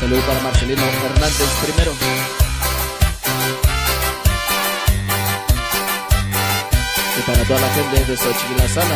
Saludos para Marcelino Hernández primero. Y para toda la gente de Xochitl La Sala.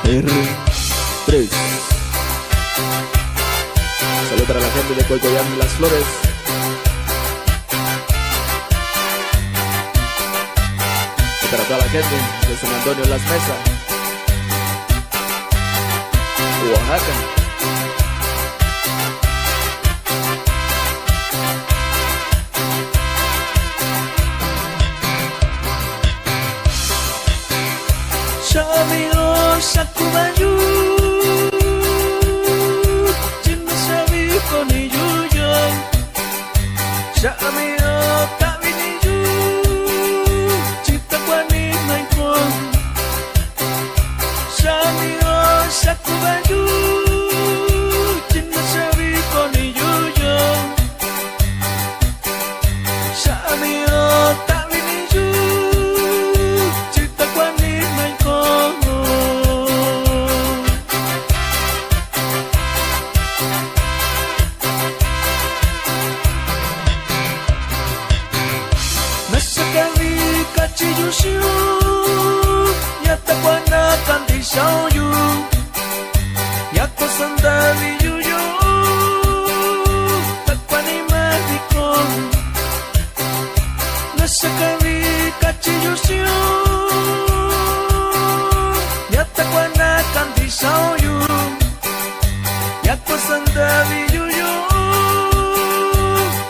R3. Saludos para la gente de Coyoacán y Las Flores. Y para toda la gente de San Antonio Las Mesas, Oaxaca. Sakubayu, Chinna sabi ko ni Yuyo, Shamiro tabi ni Yu, Chita kwani mai ko, Shamiro Sakubayu, Chinna sabi ko ni Yuyo, Shamiro tabi ni Yu, Chita kwani mai ko. Yata kwana kandi xiaoyu, yako sandali yuyu, takwani magico. Nasakari kachiyushu, yata kwana kandi xiaoyu, yako sandali yuyu,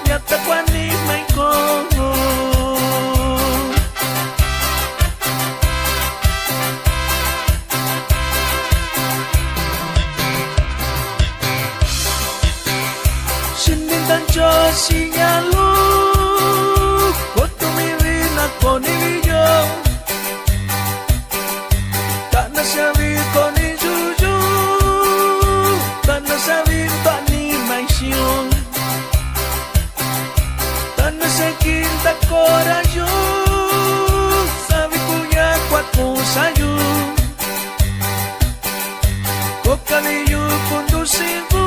yata kwani magico. Sinyalo, kotumiri na koniyo, kana sabi konijuju, kana sabi bani maisyon, kana sekinta korayo, sabi kuya kwa kusayo, kokaniyo kundusigo.